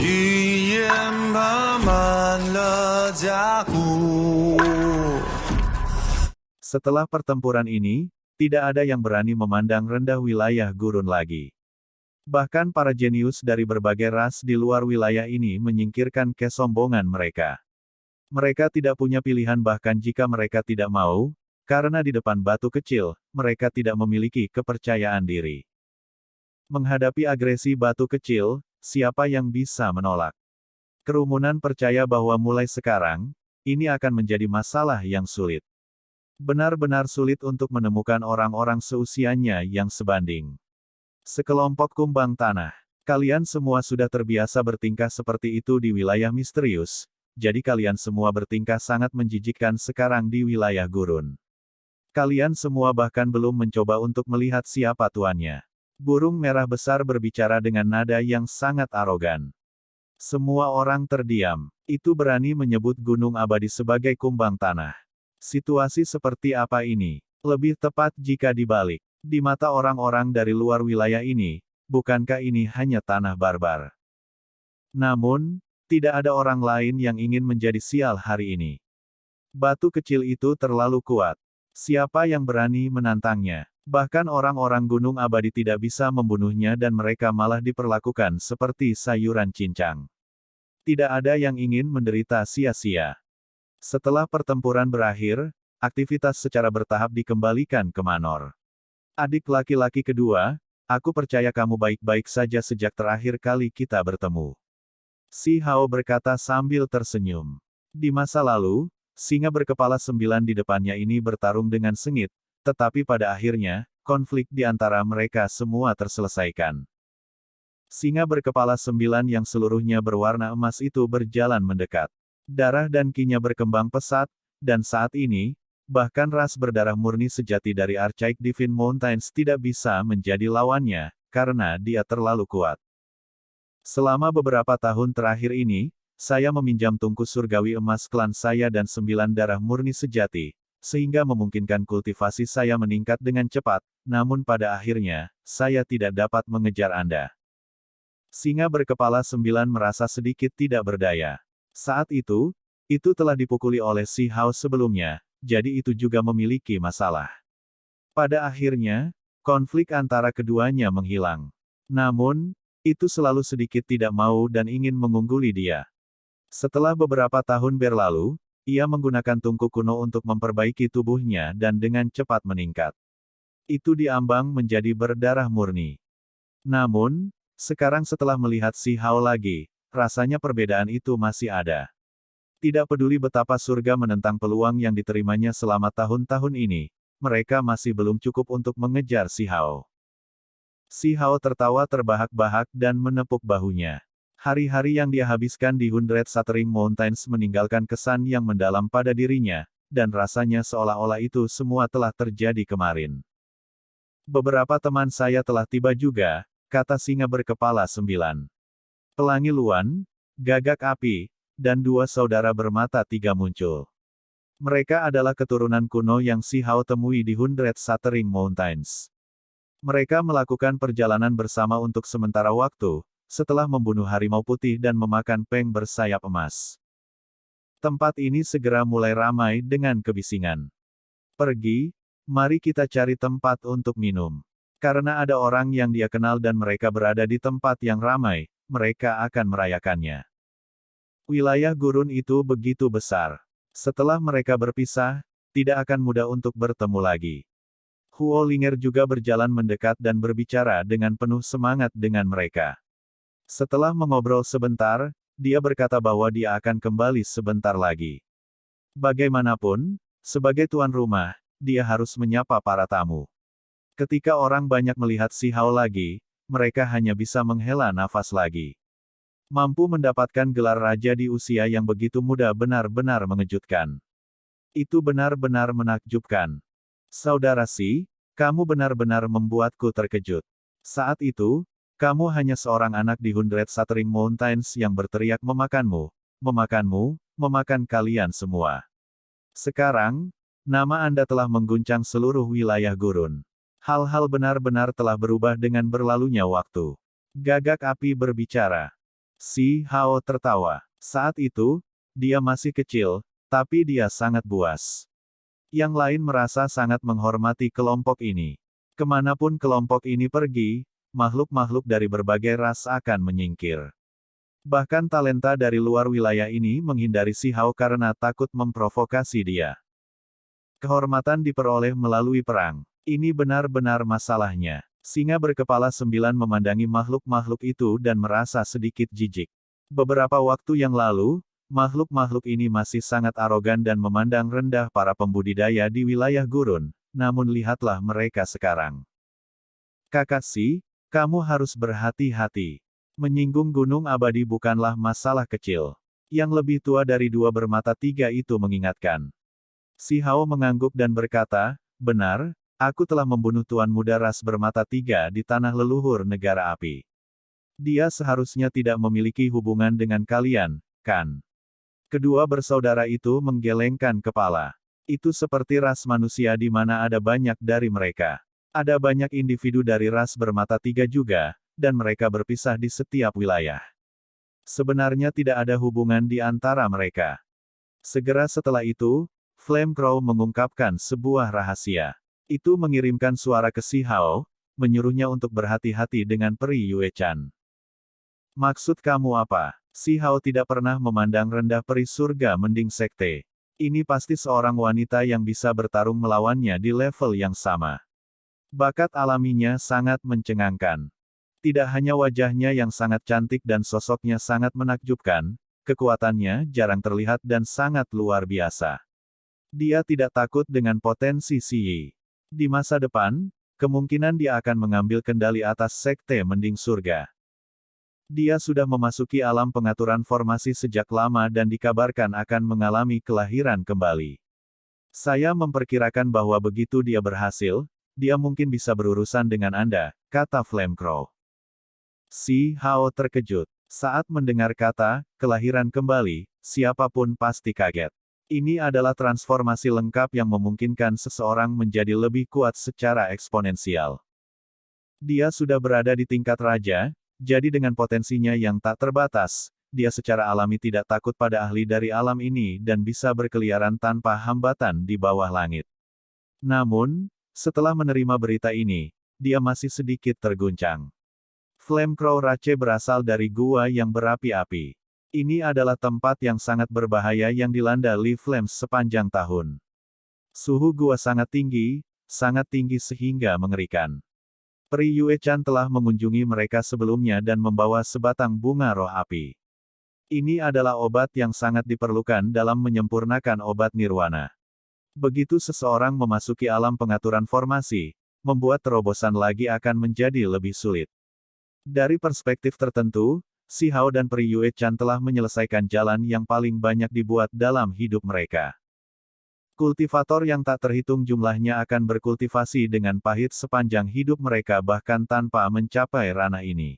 语言爬满了甲骨。 Setelah pertempuran ini, tidak ada yang berani memandang rendah wilayah gurun lagi. Bahkan para jenius dari berbagai ras di luar wilayah ini menyingkirkan kesombongan mereka. Mereka tidak punya pilihan bahkan jika mereka tidak mau, karena di depan batu kecil, mereka tidak memiliki kepercayaan diri. Menghadapi agresi batu kecil, siapa yang bisa menolak? Kerumunan percaya bahwa mulai sekarang, ini akan menjadi masalah yang sulit. Benar-benar sulit untuk menemukan orang-orang seusianya yang sebanding. Sekelompok kumbang tanah. Kalian semua sudah terbiasa bertingkah seperti itu di wilayah misterius, jadi kalian semua bertingkah sangat menjijikkan sekarang di wilayah gurun. Kalian semua bahkan belum mencoba untuk melihat siapa tuannya. Burung merah besar berbicara dengan nada yang sangat arogan. Semua orang terdiam. Itu berani menyebut gunung abadi sebagai kumbang tanah. Situasi seperti apa ini? Lebih tepat jika dibalik. Di mata orang-orang dari luar wilayah ini, bukankah ini hanya tanah barbar? Namun, tidak ada orang lain yang ingin menjadi sial hari ini. Batu kecil itu terlalu kuat. Siapa yang berani menantangnya? Bahkan orang-orang gunung abadi tidak bisa membunuhnya dan mereka malah diperlakukan seperti sayuran cincang. Tidak ada yang ingin menderita sia-sia. Setelah pertempuran berakhir, aktivitas secara bertahap dikembalikan ke Manor. Adik laki-laki kedua, aku percaya kamu baik-baik saja sejak terakhir kali kita bertemu. Si Hao berkata sambil tersenyum. Di masa lalu, singa berkepala 9 di depannya ini bertarung dengan sengit, tetapi pada akhirnya, konflik di antara mereka semua terselesaikan. Singa berkepala 9 yang seluruhnya berwarna emas itu berjalan mendekat. Darah dan kinya berkembang pesat, dan saat ini, bahkan ras berdarah murni sejati dari Archaic Divine Mountains tidak bisa menjadi lawannya, karena dia terlalu kuat. Selama beberapa tahun terakhir ini, saya meminjam tungku surgawi emas klan saya dan 9 darah murni sejati, sehingga memungkinkan kultivasi saya meningkat dengan cepat, namun pada akhirnya, saya tidak dapat mengejar Anda. Singa berkepala 9 merasa sedikit tidak berdaya. Saat itu telah dipukuli oleh si Hao sebelumnya, jadi itu juga memiliki masalah. Pada akhirnya, konflik antara keduanya menghilang. Namun, itu selalu sedikit tidak mau dan ingin mengungguli dia. Setelah beberapa tahun berlalu, ia menggunakan tungku kuno untuk memperbaiki tubuhnya dan dengan cepat meningkat. Itu diambang menjadi berdarah murni. Namun, sekarang setelah melihat si Hao lagi, rasanya perbedaan itu masih ada. Tidak peduli betapa surga menentang peluang yang diterimanya selama tahun-tahun ini, mereka masih belum cukup untuk mengejar si Hao. Si Hao tertawa terbahak-bahak dan menepuk bahunya. Hari-hari yang dia habiskan di Hundred Shattering Mountains meninggalkan kesan yang mendalam pada dirinya, dan rasanya seolah-olah itu semua telah terjadi kemarin. Beberapa teman saya telah tiba juga, kata singa berkepala 9. Pelangi Luan, Gagak Api, dan 2 saudara bermata 3 muncul. Mereka adalah keturunan kuno yang si Hao temui di Hundred Shattering Mountains. Mereka melakukan perjalanan bersama untuk sementara waktu, setelah membunuh harimau putih dan memakan peng bersayap emas. Tempat ini segera mulai ramai dengan kebisingan. Pergi, mari kita cari tempat untuk minum. Karena ada orang yang dia kenal dan mereka berada di tempat yang ramai, mereka akan merayakannya. Wilayah gurun itu begitu besar. Setelah mereka berpisah, tidak akan mudah untuk bertemu lagi. Huo Linger juga berjalan mendekat dan berbicara dengan penuh semangat dengan mereka. Setelah mengobrol sebentar, dia berkata bahwa dia akan kembali sebentar lagi. Bagaimanapun, sebagai tuan rumah, dia harus menyapa para tamu. Ketika orang banyak melihat si Hao lagi, mereka hanya bisa menghela nafas lagi. Mampu mendapatkan gelar raja di usia yang begitu muda benar-benar mengejutkan. Itu benar-benar menakjubkan. Saudara Si, kamu benar-benar membuatku terkejut. Saat itu, kamu hanya seorang anak di Hundred Shattering Mountains yang berteriak memakanmu, memakanmu, memakan kalian semua. Sekarang, nama Anda telah mengguncang seluruh wilayah gurun. Hal-hal benar-benar telah berubah dengan berlalunya waktu. Gagak Api berbicara. Si Hao tertawa. Saat itu, dia masih kecil, tapi dia sangat buas. Yang lain merasa sangat menghormati kelompok ini. Kemanapun kelompok ini pergi, makhluk-makhluk dari berbagai ras akan menyingkir. Bahkan talenta dari luar wilayah ini menghindari Si Hao karena takut memprovokasi dia. Kehormatan diperoleh melalui perang. Ini benar-benar masalahnya. Singa berkepala 9 memandangi makhluk-makhluk itu dan merasa sedikit jijik. Beberapa waktu yang lalu, makhluk-makhluk ini masih sangat arogan dan memandang rendah para pembudidaya di wilayah gurun, namun lihatlah mereka sekarang. Kakak Si, kamu harus berhati-hati. Menyinggung gunung abadi bukanlah masalah kecil. Yang lebih tua dari dua bermata tiga itu mengingatkan. Si Hao mengangguk dan berkata, benar, aku telah membunuh Tuan Muda ras bermata tiga di tanah leluhur negara api. Dia seharusnya tidak memiliki hubungan dengan kalian, kan? Kedua bersaudara itu menggelengkan kepala. Itu seperti ras manusia di mana ada banyak dari mereka. Ada banyak individu dari ras bermata tiga juga, dan mereka berpisah di setiap wilayah. Sebenarnya tidak ada hubungan di antara mereka. Segera setelah itu, Flame Crow mengungkapkan sebuah rahasia. Itu mengirimkan suara ke Si Hao, menyuruhnya untuk berhati-hati dengan peri Yue Chan. Maksud kamu apa? Si Hao tidak pernah memandang rendah peri surga mending sekte. Ini pasti seorang wanita yang bisa bertarung melawannya di level yang sama. Bakat alaminya sangat mencengangkan. Tidak hanya wajahnya yang sangat cantik dan sosoknya sangat menakjubkan, kekuatannya jarang terlihat dan sangat luar biasa. Dia tidak takut dengan potensi Si Yi. Di masa depan, kemungkinan dia akan mengambil kendali atas sekte mending surga. Dia sudah memasuki alam pengaturan formasi sejak lama dan dikabarkan akan mengalami kelahiran kembali. Saya memperkirakan bahwa begitu dia berhasil, dia mungkin bisa berurusan dengan Anda, kata Flame Crow. Si Hao terkejut. Saat mendengar kata, kelahiran kembali, siapapun pasti kaget. Ini adalah transformasi lengkap yang memungkinkan seseorang menjadi lebih kuat secara eksponensial. Dia sudah berada di tingkat raja, jadi dengan potensinya yang tak terbatas, dia secara alami tidak takut pada ahli dari alam ini dan bisa berkeliaran tanpa hambatan di bawah langit. Namun, setelah menerima berita ini, dia masih sedikit terguncang. Flame Crow Rache berasal dari gua yang berapi-api. Ini adalah tempat yang sangat berbahaya yang dilanda Li Flames sepanjang tahun. Suhu gua sangat tinggi sehingga mengerikan. Peri Yue Chan telah mengunjungi mereka sebelumnya dan membawa sebatang bunga roh api. Ini adalah obat yang sangat diperlukan dalam menyempurnakan obat nirwana. Begitu seseorang memasuki alam pengaturan formasi, membuat terobosan lagi akan menjadi lebih sulit. Dari perspektif tertentu, Si Hao dan Peri Yue Chan telah menyelesaikan jalan yang paling banyak dibuat dalam hidup mereka. Kultivator yang tak terhitung jumlahnya akan berkultivasi dengan pahit sepanjang hidup mereka bahkan tanpa mencapai ranah ini.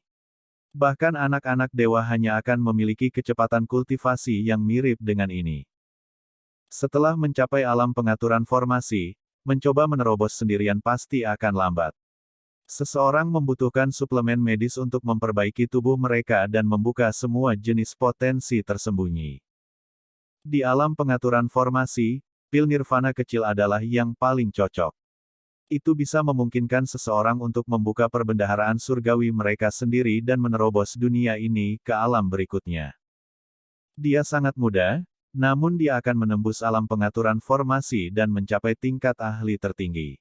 Bahkan anak-anak dewa hanya akan memiliki kecepatan kultivasi yang mirip dengan ini. Setelah mencapai alam pengaturan formasi, mencoba menerobos sendirian pasti akan lambat. Seseorang membutuhkan suplemen medis untuk memperbaiki tubuh mereka dan membuka semua jenis potensi tersembunyi. Di alam pengaturan formasi, pil nirvana kecil adalah yang paling cocok. Itu bisa memungkinkan seseorang untuk membuka perbendaharaan surgawi mereka sendiri dan menerobos dunia ini ke alam berikutnya. Dia sangat muda, namun dia akan menembus alam pengaturan formasi dan mencapai tingkat ahli tertinggi.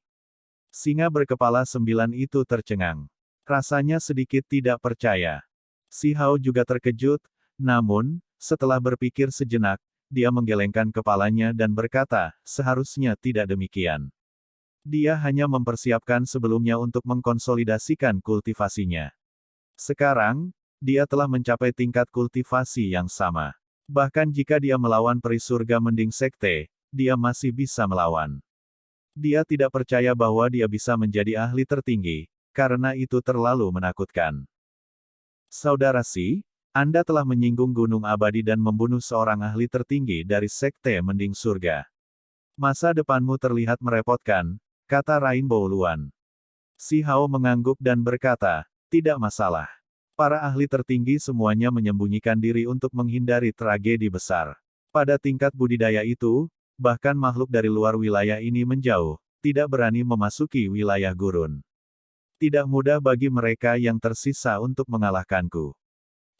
Singa berkepala 9 itu tercengang. Rasanya sedikit tidak percaya. Si Hao juga terkejut, namun, setelah berpikir sejenak, dia menggelengkan kepalanya dan berkata, seharusnya tidak demikian. Dia hanya mempersiapkan sebelumnya untuk mengkonsolidasikan kultivasinya. Sekarang, dia telah mencapai tingkat kultivasi yang sama. Bahkan jika dia melawan peri surga mending sekte, dia masih bisa melawan. Dia tidak percaya bahwa dia bisa menjadi ahli tertinggi, karena itu terlalu menakutkan. Saudara Si, Anda telah menyinggung gunung abadi dan membunuh seorang ahli tertinggi dari sekte mending surga. Masa depanmu terlihat merepotkan, kata Rainbow Luan. Si Hao mengangguk dan berkata, tidak masalah. Para ahli tertinggi semuanya menyembunyikan diri untuk menghindari tragedi besar. Pada tingkat budidaya itu, bahkan makhluk dari luar wilayah ini menjauh, tidak berani memasuki wilayah gurun. Tidak mudah bagi mereka yang tersisa untuk mengalahkanku.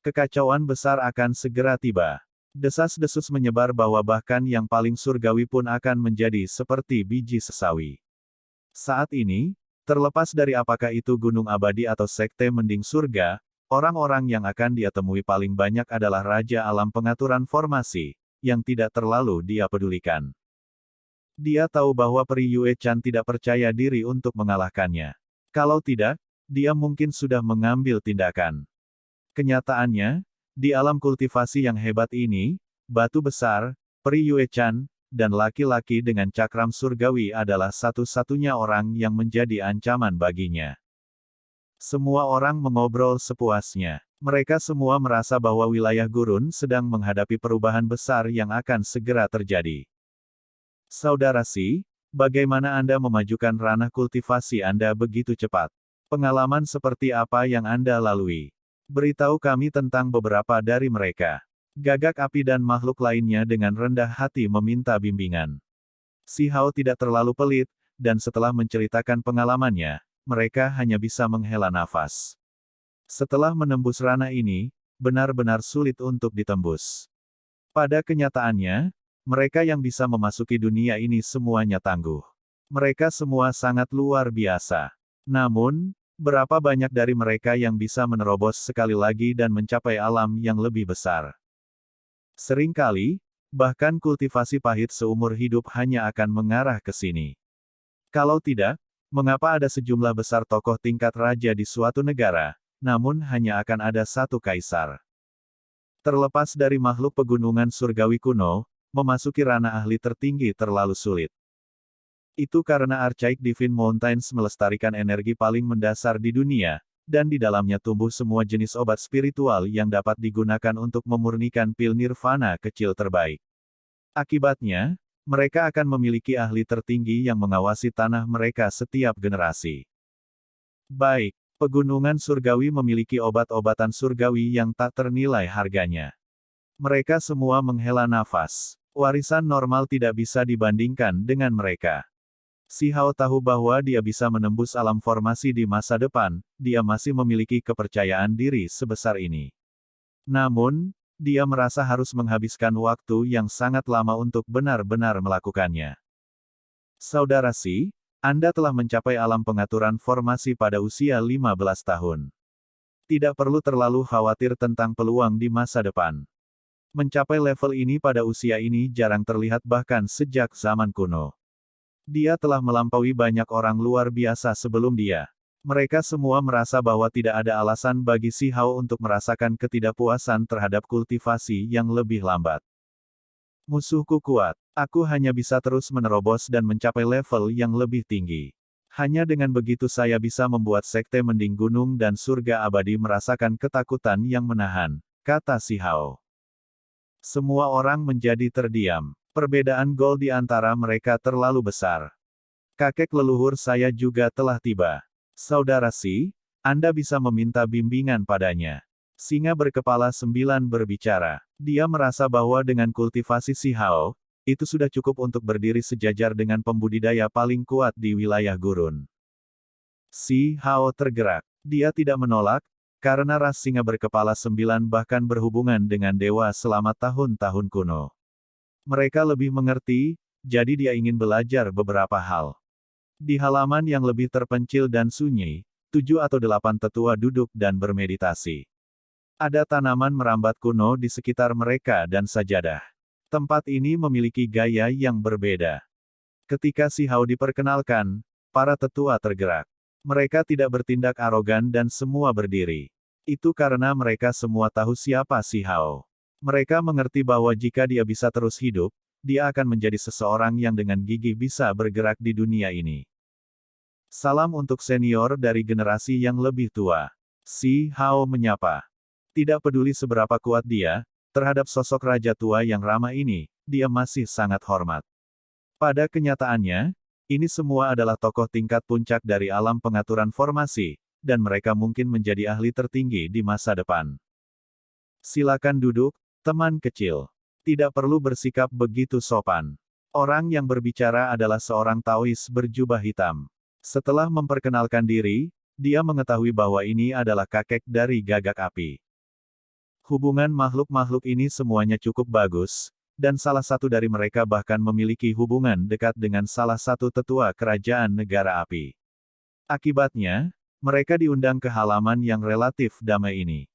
Kekacauan besar akan segera tiba. Desas-desus menyebar bahwa bahkan yang paling surgawi pun akan menjadi seperti biji sesawi. Saat ini, terlepas dari apakah itu gunung abadi atau sekte mending surga, orang-orang yang akan dia temui paling banyak adalah Raja Alam Pengaturan Formasi, yang tidak terlalu dia pedulikan. Dia tahu bahwa Peri Yue Chan tidak percaya diri untuk mengalahkannya. Kalau tidak, dia mungkin sudah mengambil tindakan. Kenyataannya, di alam kultivasi yang hebat ini, batu besar, Peri Yue Chan, dan laki-laki dengan cakram surgawi adalah satu-satunya orang yang menjadi ancaman baginya. Semua orang mengobrol sepuasnya. Mereka semua merasa bahwa wilayah gurun sedang menghadapi perubahan besar yang akan segera terjadi. Saudara Si, bagaimana Anda memajukan ranah kultivasi Anda begitu cepat? Pengalaman seperti apa yang Anda lalui? Beritahu kami tentang beberapa dari mereka. Gagak api dan makhluk lainnya dengan rendah hati meminta bimbingan. Si Hao tidak terlalu pelit, dan setelah menceritakan pengalamannya, mereka hanya bisa menghela nafas. Setelah menembus ranah ini, benar-benar sulit untuk ditembus. Pada kenyataannya, mereka yang bisa memasuki dunia ini semuanya tangguh. Mereka semua sangat luar biasa. Namun, berapa banyak dari mereka yang bisa menerobos sekali lagi dan mencapai alam yang lebih besar? Seringkali, bahkan kultivasi pahit seumur hidup hanya akan mengarah ke sini. Kalau tidak, mengapa ada sejumlah besar tokoh tingkat raja di suatu negara, namun hanya akan ada satu kaisar? Terlepas dari makhluk pegunungan surgawi kuno, memasuki ranah ahli tertinggi terlalu sulit. Itu karena Archaic Divine Mountains melestarikan energi paling mendasar di dunia, dan di dalamnya tumbuh semua jenis obat spiritual yang dapat digunakan untuk memurnikan pil nirvana kecil terbaik. Akibatnya, mereka akan memiliki ahli tertinggi yang mengawasi tanah mereka setiap generasi. Baik, pegunungan surgawi memiliki obat-obatan surgawi yang tak ternilai harganya. Mereka semua menghela nafas. Warisan normal tidak bisa dibandingkan dengan mereka. Si Hao tahu bahwa dia bisa menembus alam formasi di masa depan, dia masih memiliki kepercayaan diri sebesar ini. Namun, dia merasa harus menghabiskan waktu yang sangat lama untuk benar-benar melakukannya. Saudara Si, Anda telah mencapai alam pengaturan formasi pada usia 15 tahun. Tidak perlu terlalu khawatir tentang peluang di masa depan. Mencapai level ini pada usia ini jarang terlihat bahkan sejak zaman kuno. Dia telah melampaui banyak orang luar biasa sebelum dia. Mereka semua merasa bahwa tidak ada alasan bagi Si Hao untuk merasakan ketidakpuasan terhadap kultivasi yang lebih lambat. Musuhku kuat. Aku hanya bisa terus menerobos dan mencapai level yang lebih tinggi. Hanya dengan begitu saya bisa membuat sekte mending gunung dan surga abadi merasakan ketakutan yang menahan, kata Si Hao. Semua orang menjadi terdiam. Perbedaan gol di antara mereka terlalu besar. Kakek leluhur saya juga telah tiba. Saudara Si, Anda bisa meminta bimbingan padanya. Singa berkepala 9 berbicara. Dia merasa bahwa dengan kultivasi Si Hao, itu sudah cukup untuk berdiri sejajar dengan pembudidaya paling kuat di wilayah gurun. Si Hao tergerak. Dia tidak menolak, karena ras singa berkepala 9 bahkan berhubungan dengan dewa selama tahun-tahun kuno. Mereka lebih mengerti, jadi dia ingin belajar beberapa hal. Di halaman yang lebih terpencil dan sunyi, 7 atau 8 tetua duduk dan bermeditasi. Ada tanaman merambat kuno di sekitar mereka dan sajadah. Tempat ini memiliki gaya yang berbeda. Ketika Si Hao diperkenalkan, para tetua tergerak. Mereka tidak bertindak arogan dan semua berdiri. Itu karena mereka semua tahu siapa Si Hao. Mereka mengerti bahwa jika dia bisa terus hidup, dia akan menjadi seseorang yang dengan gigih bisa bergerak di dunia ini. Salam untuk senior dari generasi yang lebih tua. Si Hao menyapa. Tidak peduli seberapa kuat dia, terhadap sosok raja tua yang ramah ini, dia masih sangat hormat. Pada kenyataannya, ini semua adalah tokoh tingkat puncak dari alam pengaturan formasi, dan mereka mungkin menjadi ahli tertinggi di masa depan. Silakan duduk, teman kecil. Tidak perlu bersikap begitu sopan. Orang yang berbicara adalah seorang Taois berjubah hitam. Setelah memperkenalkan diri, dia mengetahui bahwa ini adalah kakek dari gagak api. Hubungan makhluk-makhluk ini semuanya cukup bagus, dan salah satu dari mereka bahkan memiliki hubungan dekat dengan salah satu tetua kerajaan negara api. Akibatnya, mereka diundang ke halaman yang relatif damai ini.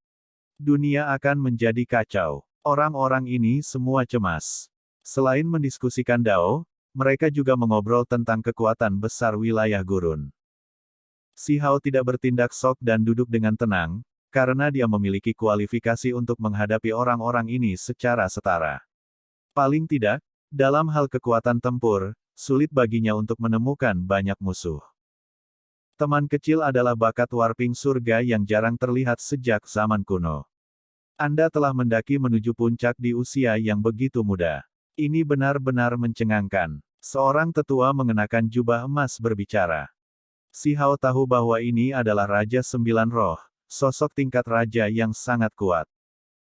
Dunia akan menjadi kacau. Orang-orang ini semua cemas. Selain mendiskusikan Dao, mereka juga mengobrol tentang kekuatan besar wilayah gurun. Si Hao tidak bertindak sok dan duduk dengan tenang, karena dia memiliki kualifikasi untuk menghadapi orang-orang ini secara setara. Paling tidak, dalam hal kekuatan tempur, sulit baginya untuk menemukan banyak musuh. Teman kecil adalah bakat warping surga yang jarang terlihat sejak zaman kuno. Anda telah mendaki menuju puncak di usia yang begitu muda. Ini benar-benar mencengangkan. Seorang tetua mengenakan jubah emas berbicara. Si Hao tahu bahwa ini adalah Raja Sembilan Roh, sosok tingkat raja yang sangat kuat.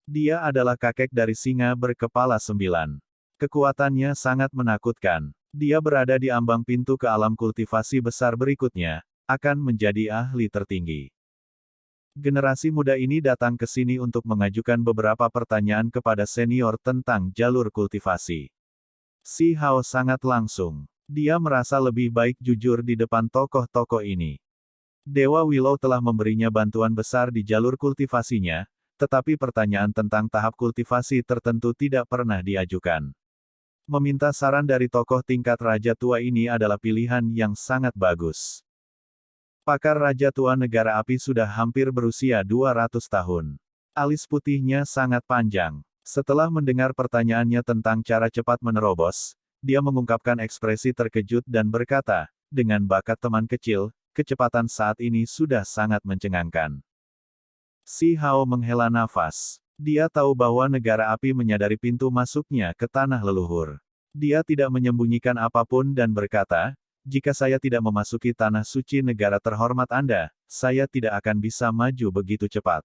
Dia adalah kakek dari singa berkepala 9. Kekuatannya sangat menakutkan. Dia berada di ambang pintu ke alam kultivasi besar berikutnya, akan menjadi ahli tertinggi. Generasi muda ini datang ke sini untuk mengajukan beberapa pertanyaan kepada senior tentang jalur kultivasi. Si Hao sangat langsung. Dia merasa lebih baik jujur di depan tokoh-tokoh ini. Dewa Willow telah memberinya bantuan besar di jalur kultivasinya, tetapi pertanyaan tentang tahap kultivasi tertentu tidak pernah diajukan. Meminta saran dari tokoh tingkat raja tua ini adalah pilihan yang sangat bagus. Pakar Raja Tua Negara Api sudah hampir berusia 200 tahun. Alis putihnya sangat panjang. Setelah mendengar pertanyaannya tentang cara cepat menerobos, dia mengungkapkan ekspresi terkejut dan berkata, dengan bakat teman kecil, kecepatan saat ini sudah sangat mencengangkan. Si Hao menghela nafas. Dia tahu bahwa negara api menyadari pintu masuknya ke tanah leluhur. Dia tidak menyembunyikan apapun dan berkata, jika saya tidak memasuki tanah suci negara terhormat Anda, saya tidak akan bisa maju begitu cepat.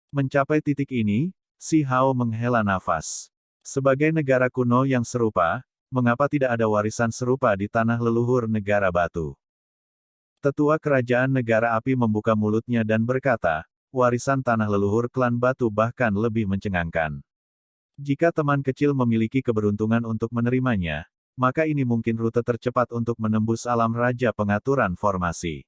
Mencapai titik ini, Si Hao menghela nafas. Sebagai negara kuno yang serupa, mengapa tidak ada warisan serupa di tanah leluhur negara batu? Tetua kerajaan negara api membuka mulutnya dan berkata, warisan tanah leluhur klan batu bahkan lebih mencengangkan. Jika teman kecil memiliki keberuntungan untuk menerimanya, maka ini mungkin rute tercepat untuk menembus alam raja pengaturan formasi.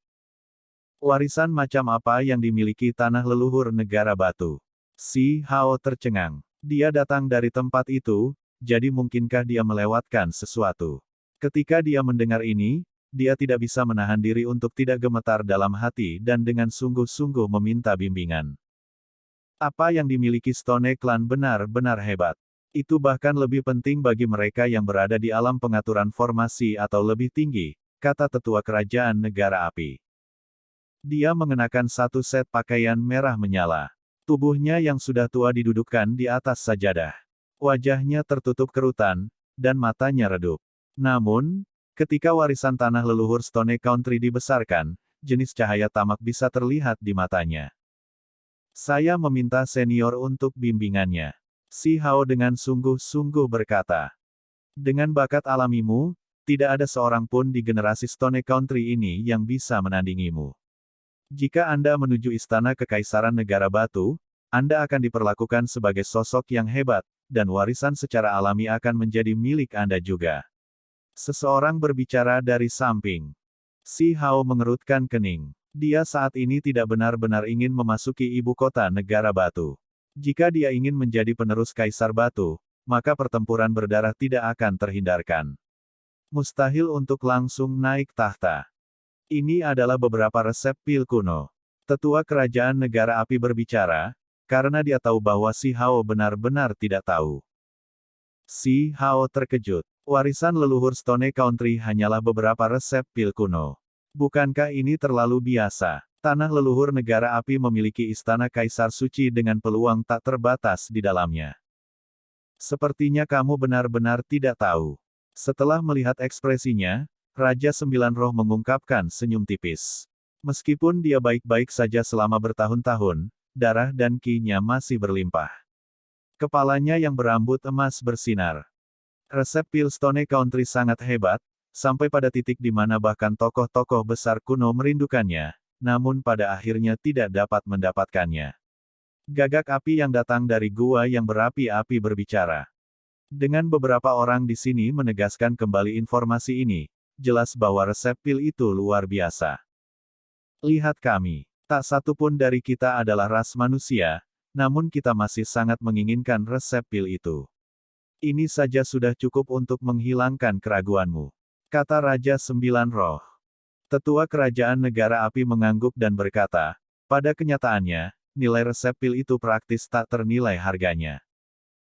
Warisan macam apa yang dimiliki tanah leluhur negara batu? Si Hao tercengang. Dia datang dari tempat itu, jadi mungkinkah dia melewatkan sesuatu? Ketika dia mendengar ini, dia tidak bisa menahan diri untuk tidak gemetar dalam hati dan dengan sungguh-sungguh meminta bimbingan. Apa yang dimiliki Stone Clan benar-benar hebat. Itu bahkan lebih penting bagi mereka yang berada di alam pengaturan formasi atau lebih tinggi, kata tetua kerajaan negara api. Dia mengenakan satu set pakaian merah menyala. Tubuhnya yang sudah tua didudukkan di atas sajadah. Wajahnya tertutup kerutan, dan matanya redup. Namun, ketika warisan tanah leluhur Stone Country dibesarkan, jenis cahaya tamak bisa terlihat di matanya. Saya meminta senior untuk bimbingannya. Si Hao dengan sungguh-sungguh berkata. Dengan bakat alamimu, tidak ada seorang pun di generasi Stone Country ini yang bisa menandingimu. Jika Anda menuju istana Kekaisaran Negara Batu, Anda akan diperlakukan sebagai sosok yang hebat, dan warisan secara alami akan menjadi milik Anda juga. Seseorang berbicara dari samping. Si Hao mengerutkan kening. Dia saat ini tidak benar-benar ingin memasuki ibu kota negara batu. Jika dia ingin menjadi penerus Kaisar Batu, maka pertempuran berdarah tidak akan terhindarkan. Mustahil untuk langsung naik tahta. Ini adalah beberapa resep pil kuno. Tetua kerajaan negara api berbicara, karena dia tahu bahwa Si Hao benar-benar tidak tahu. Si Hao terkejut. Warisan leluhur Stone Country hanyalah beberapa resep pil kuno. Bukankah ini terlalu biasa? Tanah leluhur negara api memiliki istana kaisar suci dengan peluang tak terbatas di dalamnya. Sepertinya kamu benar-benar tidak tahu. Setelah melihat ekspresinya, Raja Sembilan Roh mengungkapkan senyum tipis. Meskipun dia baik-baik saja selama bertahun-tahun, darah dan ki-nya masih berlimpah. Kepalanya yang berambut emas bersinar. Resep pil Stone Country sangat hebat, sampai pada titik di mana bahkan tokoh-tokoh besar kuno merindukannya, namun pada akhirnya tidak dapat mendapatkannya. Gagak api yang datang dari gua yang berapi-api berbicara. Dengan beberapa orang di sini menegaskan kembali informasi ini, jelas bahwa resep pil itu luar biasa. Lihat kami. Tak satu pun dari kita adalah ras manusia, namun kita masih sangat menginginkan resep pil itu. Ini saja sudah cukup untuk menghilangkan keraguanmu. Kata Raja Sembilan Roh. Tetua Kerajaan Negara Api mengangguk dan berkata, pada kenyataannya, nilai resep pil itu praktis tak ternilai harganya.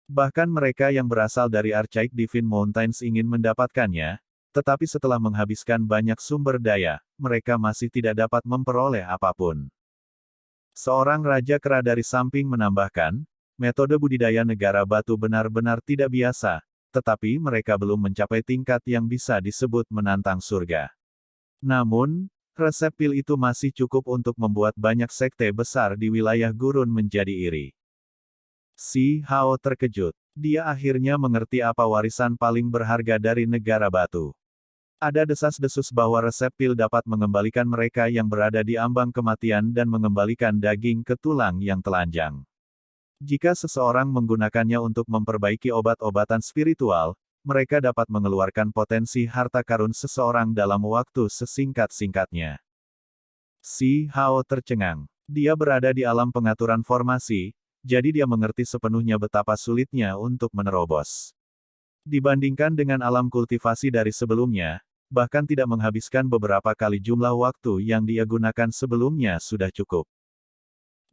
Bahkan mereka yang berasal dari Archaic Divine Mountains ingin mendapatkannya, tetapi setelah menghabiskan banyak sumber daya, mereka masih tidak dapat memperoleh apapun. Seorang Raja Kera dari samping menambahkan, metode budidaya negara batu benar-benar tidak biasa, tetapi mereka belum mencapai tingkat yang bisa disebut menantang surga. Namun, resep pil itu masih cukup untuk membuat banyak sekte besar di wilayah gurun menjadi iri. Si Hao terkejut. Dia akhirnya mengerti apa warisan paling berharga dari negara batu. Ada desas-desus bahwa resep pil dapat mengembalikan mereka yang berada di ambang kematian dan mengembalikan daging ke tulang yang telanjang. Jika seseorang menggunakannya untuk memperbaiki obat-obatan spiritual, mereka dapat mengeluarkan potensi harta karun seseorang dalam waktu sesingkat-singkatnya. Si Hao tercengang. Dia berada di alam pengaturan formasi, jadi dia mengerti sepenuhnya betapa sulitnya untuk menerobos. Dibandingkan dengan alam kultivasi dari sebelumnya, bahkan tidak menghabiskan beberapa kali jumlah waktu yang dia gunakan sebelumnya sudah cukup.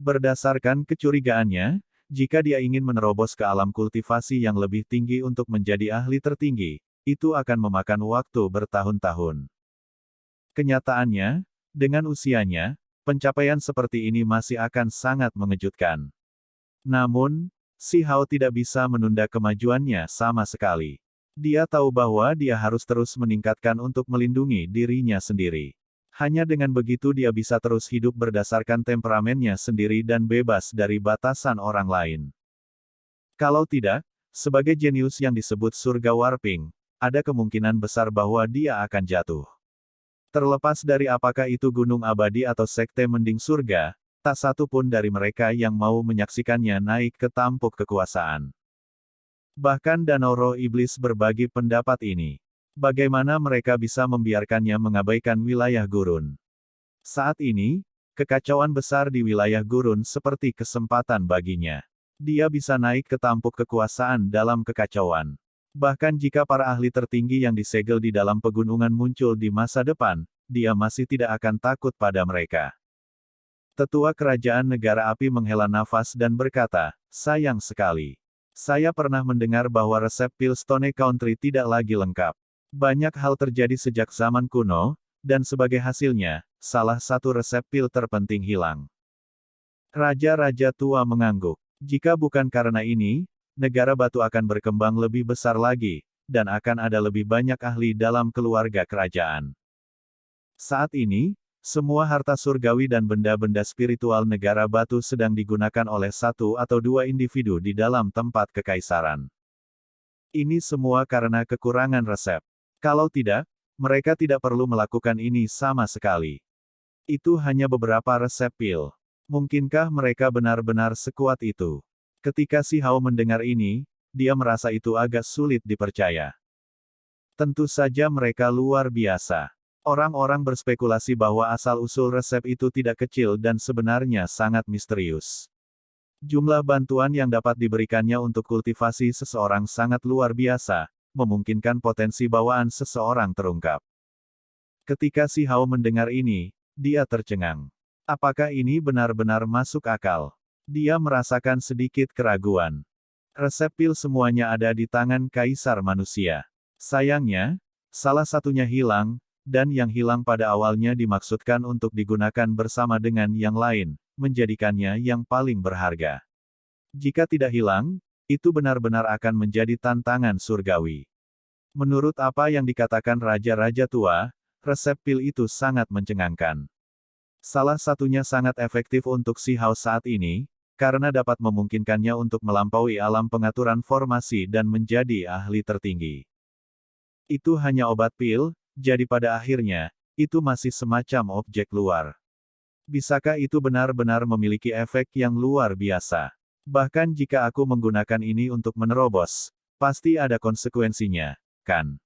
Berdasarkan kecurigaannya, jika dia ingin menerobos ke alam kultivasi yang lebih tinggi untuk menjadi ahli tertinggi, itu akan memakan waktu bertahun-tahun. Kenyataannya, dengan usianya, pencapaian seperti ini masih akan sangat mengejutkan. Namun, Si Hao tidak bisa menunda kemajuannya sama sekali. Dia tahu bahwa dia harus terus meningkatkan untuk melindungi dirinya sendiri. Hanya dengan begitu dia bisa terus hidup berdasarkan temperamennya sendiri dan bebas dari batasan orang lain. Kalau tidak, sebagai jenius yang disebut surga warping, ada kemungkinan besar bahwa dia akan jatuh. Terlepas dari apakah itu gunung abadi atau sekte mending surga, tak satu pun dari mereka yang mau menyaksikannya naik ke tampuk kekuasaan. Bahkan Danau Roh Iblis berbagi pendapat ini. Bagaimana mereka bisa membiarkannya mengabaikan wilayah gurun? Saat ini, kekacauan besar di wilayah gurun seperti kesempatan baginya. Dia bisa naik ke tampuk kekuasaan dalam kekacauan. Bahkan jika para ahli tertinggi yang disegel di dalam pegunungan muncul di masa depan, dia masih tidak akan takut pada mereka. Tetua Kerajaan Negara Api menghela nafas dan berkata, sayang sekali. Saya pernah mendengar bahwa resep pil Stone Country tidak lagi lengkap. Banyak hal terjadi sejak zaman kuno, dan sebagai hasilnya, salah satu resep pil terpenting hilang. Raja-raja tua mengangguk. Jika bukan karena ini, negara batu akan berkembang lebih besar lagi, dan akan ada lebih banyak ahli dalam keluarga kerajaan. Saat ini, semua harta surgawi dan benda-benda spiritual negara batu sedang digunakan oleh satu atau dua individu di dalam tempat kekaisaran. Ini semua karena kekurangan resep. Kalau tidak, mereka tidak perlu melakukan ini sama sekali. Itu hanya beberapa resep pil. Mungkinkah mereka benar-benar sekuat itu? Ketika Si Hao mendengar ini, dia merasa itu agak sulit dipercaya. Tentu saja mereka luar biasa. Orang-orang berspekulasi bahwa asal-usul resep itu tidak kecil dan sebenarnya sangat misterius. Jumlah bantuan yang dapat diberikannya untuk kultivasi seseorang sangat luar biasa, memungkinkan potensi bawaan seseorang terungkap. Ketika Si Hao mendengar ini, dia tercengang. Apakah ini benar-benar masuk akal? Dia merasakan sedikit keraguan. Resep pil semuanya ada di tangan kaisar manusia. Sayangnya, salah satunya hilang, dan yang hilang pada awalnya dimaksudkan untuk digunakan bersama dengan yang lain, menjadikannya yang paling berharga. Jika tidak hilang, itu benar-benar akan menjadi tantangan surgawi. Menurut apa yang dikatakan raja-raja tua, resep pil itu sangat mencengangkan. Salah satunya sangat efektif untuk si Hao saat ini, karena dapat memungkinkannya untuk melampaui alam pengaturan formasi dan menjadi ahli tertinggi. Itu hanya obat pil, jadi pada akhirnya, itu masih semacam objek luar. Bisakah itu benar-benar memiliki efek yang luar biasa? Bahkan jika aku menggunakan ini untuk menerobos, pasti ada konsekuensinya, kan?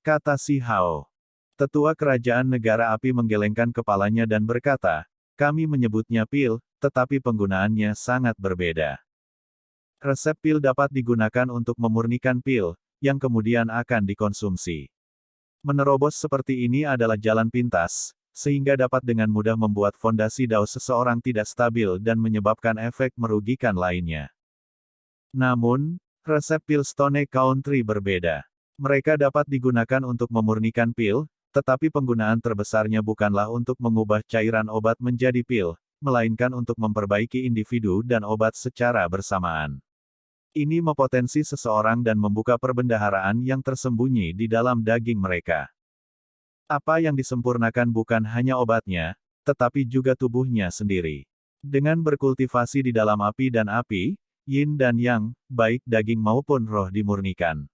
Kata si Hao. Tetua kerajaan negara api menggelengkan kepalanya dan berkata, kami menyebutnya pil, tetapi penggunaannya sangat berbeda. Resep pil dapat digunakan untuk memurnikan pil, yang kemudian akan dikonsumsi. Menerobos seperti ini adalah jalan pintas, sehingga dapat dengan mudah membuat fondasi dao seseorang tidak stabil dan menyebabkan efek merugikan lainnya. Namun, resep pil Stone Country berbeda. Mereka dapat digunakan untuk memurnikan pil, tetapi penggunaan terbesarnya bukanlah untuk mengubah cairan obat menjadi pil, melainkan untuk memperbaiki individu dan obat secara bersamaan. Ini mempotensi seseorang dan membuka perbendaharaan yang tersembunyi di dalam daging mereka. Apa yang disempurnakan bukan hanya obatnya, tetapi juga tubuhnya sendiri. Dengan berkultivasi di dalam api dan api, yin dan yang, baik daging maupun roh dimurnikan.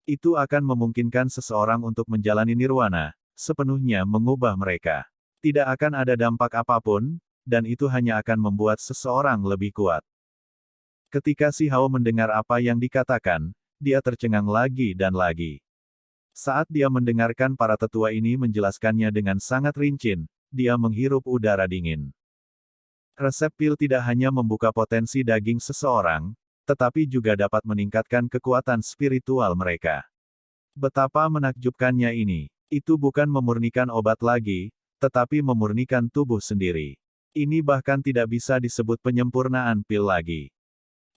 Itu akan memungkinkan seseorang untuk menjalani nirwana, sepenuhnya mengubah mereka. Tidak akan ada dampak apapun, dan itu hanya akan membuat seseorang lebih kuat. Ketika si Hao mendengar apa yang dikatakan, dia tercengang lagi dan lagi. Saat dia mendengarkan para tetua ini menjelaskannya dengan sangat rinci, dia menghirup udara dingin. Resep pil tidak hanya membuka potensi daging seseorang, tetapi juga dapat meningkatkan kekuatan spiritual mereka. Betapa menakjubkannya ini. Itu bukan memurnikan obat lagi, tetapi memurnikan tubuh sendiri. Ini bahkan tidak bisa disebut penyempurnaan pil lagi.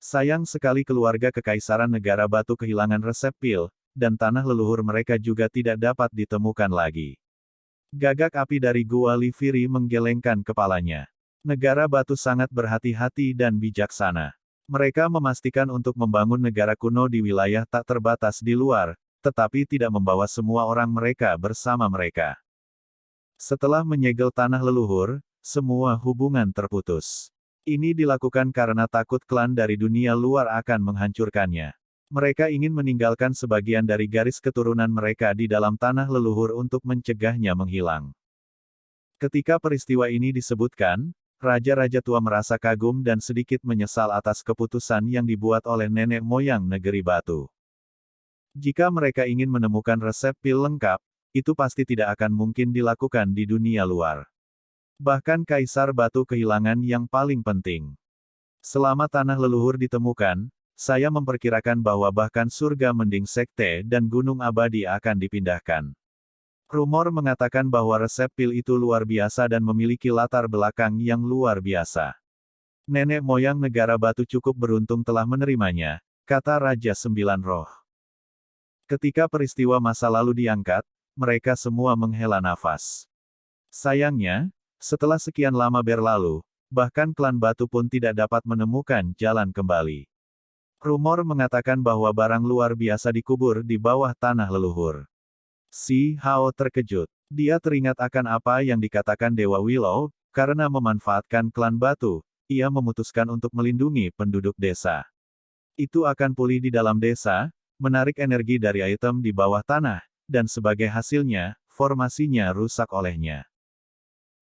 Sayang sekali keluarga kekaisaran negara batu kehilangan resep pil, dan tanah leluhur mereka juga tidak dapat ditemukan lagi. Gagak api dari Gua Li Firi menggelengkan kepalanya. Negara batu sangat berhati-hati dan bijaksana. Mereka memastikan untuk membangun negara kuno di wilayah tak terbatas di luar, tetapi tidak membawa semua orang mereka bersama mereka. Setelah menyegel tanah leluhur, semua hubungan terputus. Ini dilakukan karena takut klan dari dunia luar akan menghancurkannya. Mereka ingin meninggalkan sebagian dari garis keturunan mereka di dalam tanah leluhur untuk mencegahnya menghilang. Ketika peristiwa ini disebutkan, raja-raja tua merasa kagum dan sedikit menyesal atas keputusan yang dibuat oleh nenek moyang negeri batu. Jika mereka ingin menemukan resep pil lengkap, itu pasti tidak akan mungkin dilakukan di dunia luar. Bahkan Kaisar Batu kehilangan yang paling penting. Selama tanah leluhur ditemukan, saya memperkirakan bahwa bahkan surga mending sekte dan gunung abadi akan dipindahkan. Rumor mengatakan bahwa resep pil itu luar biasa dan memiliki latar belakang yang luar biasa. Nenek moyang negara batu cukup beruntung telah menerimanya, kata Raja Sembilan Roh. Ketika peristiwa masa lalu diangkat, mereka semua menghela nafas. Sayangnya, setelah sekian lama berlalu, bahkan klan batu pun tidak dapat menemukan jalan kembali. Rumor mengatakan bahwa barang luar biasa dikubur di bawah tanah leluhur. Si Hao terkejut. Dia teringat akan apa yang dikatakan Dewa Willow, karena memanfaatkan klan batu, ia memutuskan untuk melindungi penduduk desa. Itu akan pulih di dalam desa, menarik energi dari item di bawah tanah, dan sebagai hasilnya, formasinya rusak olehnya.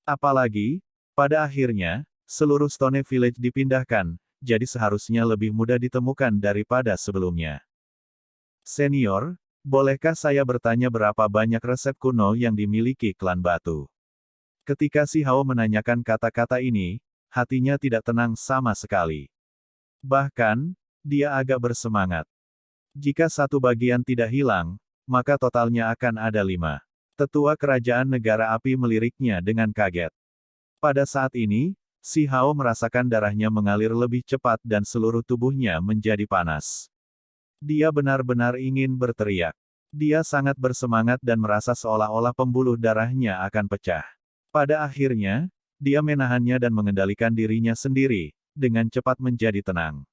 Apalagi, pada akhirnya, seluruh Stone Village dipindahkan, jadi seharusnya lebih mudah ditemukan daripada sebelumnya. Senior, bolehkah saya bertanya berapa banyak resep kuno yang dimiliki klan batu? Ketika si Hao menanyakan kata-kata ini, hatinya tidak tenang sama sekali. Bahkan, dia agak bersemangat. Jika satu bagian tidak hilang, maka totalnya akan ada 5. Tetua kerajaan negara api meliriknya dengan kaget. Pada saat ini, si Hao merasakan darahnya mengalir lebih cepat dan seluruh tubuhnya menjadi panas. Dia benar-benar ingin berteriak. Dia sangat bersemangat dan merasa seolah-olah pembuluh darahnya akan pecah. Pada akhirnya, dia menahannya dan mengendalikan dirinya sendiri, dengan cepat menjadi tenang.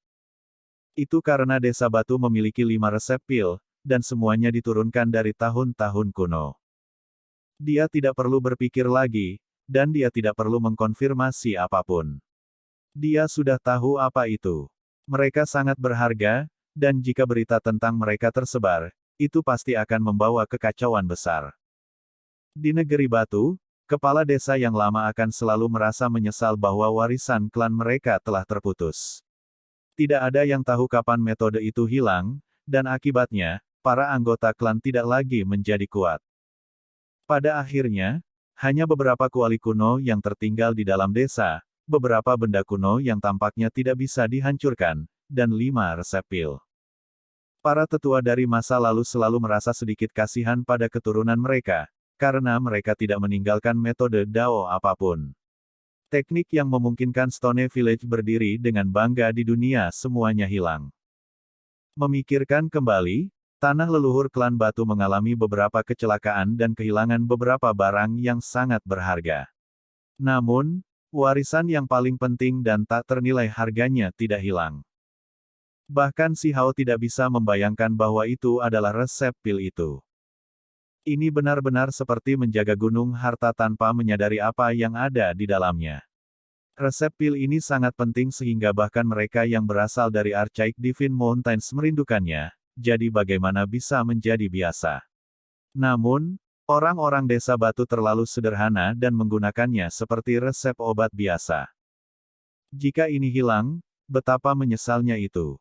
Itu karena desa batu memiliki 5 resep pil, dan semuanya diturunkan dari tahun-tahun kuno. Dia tidak perlu berpikir lagi, dan dia tidak perlu mengkonfirmasi apapun. Dia sudah tahu apa itu. Mereka sangat berharga, dan jika berita tentang mereka tersebar, itu pasti akan membawa kekacauan besar. Di negeri batu, kepala desa yang lama akan selalu merasa menyesal bahwa warisan klan mereka telah terputus. Tidak ada yang tahu kapan metode itu hilang, dan akibatnya, para anggota klan tidak lagi menjadi kuat. Pada akhirnya, hanya beberapa kuali kuno yang tertinggal di dalam desa, beberapa benda kuno yang tampaknya tidak bisa dihancurkan, dan 5 resep pil. Para tetua dari masa lalu selalu merasa sedikit kasihan pada keturunan mereka, karena mereka tidak meninggalkan metode Dao apapun. Teknik yang memungkinkan Stone Village berdiri dengan bangga di dunia semuanya hilang. Memikirkan kembali, tanah leluhur klan batu mengalami beberapa kecelakaan dan kehilangan beberapa barang yang sangat berharga. Namun, warisan yang paling penting dan tak ternilai harganya tidak hilang. Bahkan Si Hao tidak bisa membayangkan bahwa itu adalah resep pil itu. Ini benar-benar seperti menjaga gunung harta tanpa menyadari apa yang ada di dalamnya. Resep pil ini sangat penting sehingga bahkan mereka yang berasal dari Archaic Divine Mountains merindukannya, jadi bagaimana bisa menjadi biasa. Namun, orang-orang desa batu terlalu sederhana dan menggunakannya seperti resep obat biasa. Jika ini hilang, betapa menyesalnya itu.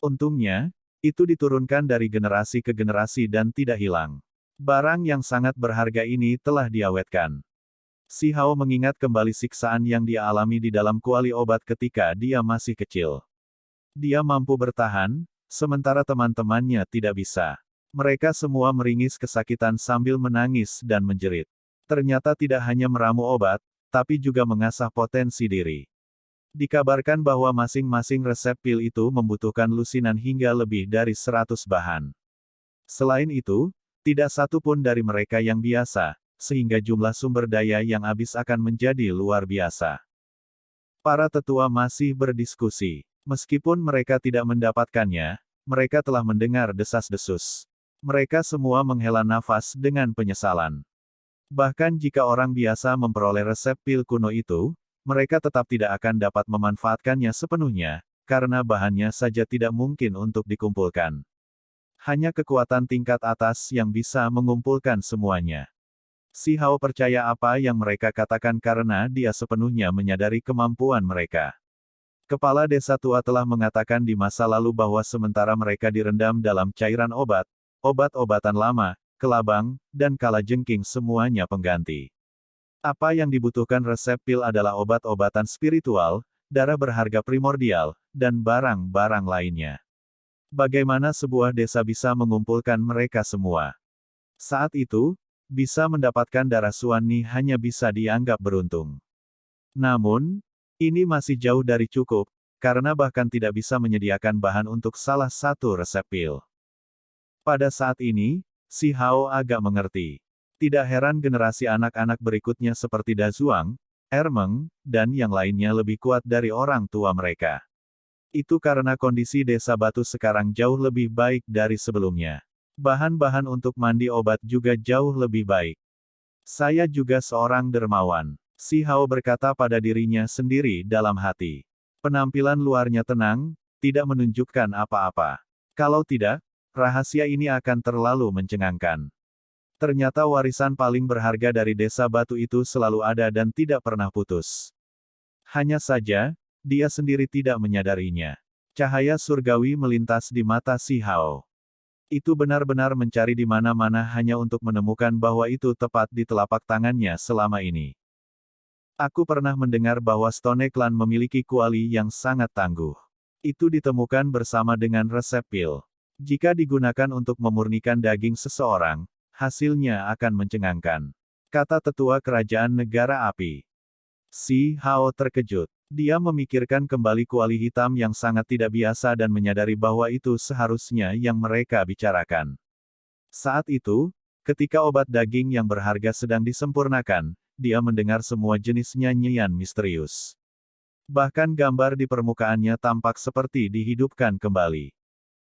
Untungnya, itu diturunkan dari generasi ke generasi dan tidak hilang. Barang yang sangat berharga ini telah diawetkan. Si Hao mengingat kembali siksaan yang dia alami di dalam kuali obat ketika dia masih kecil. Dia mampu bertahan, sementara teman-temannya tidak bisa. Mereka semua meringis kesakitan sambil menangis dan menjerit. Ternyata tidak hanya meramu obat, tapi juga mengasah potensi diri. Dikabarkan bahwa masing-masing resep pil itu membutuhkan lusinan hingga lebih dari 100 bahan. Selain itu, tidak satu pun dari mereka yang biasa, sehingga jumlah sumber daya yang habis akan menjadi luar biasa. Para tetua masih berdiskusi. Meskipun mereka tidak mendapatkannya, mereka telah mendengar desas-desus. Mereka semua menghela nafas dengan penyesalan. Bahkan jika orang biasa memperoleh resep pil kuno itu, mereka tetap tidak akan dapat memanfaatkannya sepenuhnya, karena bahannya saja tidak mungkin untuk dikumpulkan. Hanya kekuatan tingkat atas yang bisa mengumpulkan semuanya. Si Hao percaya apa yang mereka katakan karena dia sepenuhnya menyadari kemampuan mereka. Kepala desa tua telah mengatakan di masa lalu bahwa sementara mereka direndam dalam cairan obat, obat-obatan lama, kelabang, dan kalajengking semuanya pengganti. Apa yang dibutuhkan resep pil adalah obat-obatan spiritual, darah berharga primordial, dan barang-barang lainnya. Bagaimana sebuah desa bisa mengumpulkan mereka semua? Saat itu, bisa mendapatkan darah Suani hanya bisa dianggap beruntung. Namun, ini masih jauh dari cukup, karena bahkan tidak bisa menyediakan bahan untuk salah satu resep pil. Pada saat ini, Si Hao agak mengerti. Tidak heran generasi anak-anak berikutnya seperti Dazuang, Ermeng, dan yang lainnya lebih kuat dari orang tua mereka. Itu karena kondisi desa batu sekarang jauh lebih baik dari sebelumnya. Bahan-bahan untuk mandi obat juga jauh lebih baik. Saya juga seorang dermawan. Si Hao berkata pada dirinya sendiri dalam hati. Penampilan luarnya tenang, tidak menunjukkan apa-apa. Kalau tidak, rahasia ini akan terlalu mencengangkan. Ternyata warisan paling berharga dari desa batu itu selalu ada dan tidak pernah putus. Hanya saja, dia sendiri tidak menyadarinya. Cahaya surgawi melintas di mata Si Hao. Itu benar-benar mencari di mana-mana hanya untuk menemukan bahwa itu tepat di telapak tangannya selama ini. Aku pernah mendengar bahwa Stone Clan memiliki kuali yang sangat tangguh. Itu ditemukan bersama dengan resep pil. Jika digunakan untuk memurnikan daging seseorang, hasilnya akan mencengangkan. Kata tetua kerajaan negara api. Si Hao terkejut. Dia memikirkan kembali kuali hitam yang sangat tidak biasa dan menyadari bahwa itu seharusnya yang mereka bicarakan. Saat itu, ketika obat daging yang berharga sedang disempurnakan, dia mendengar semua jenis nyanyian misterius. Bahkan gambar di permukaannya tampak seperti dihidupkan kembali.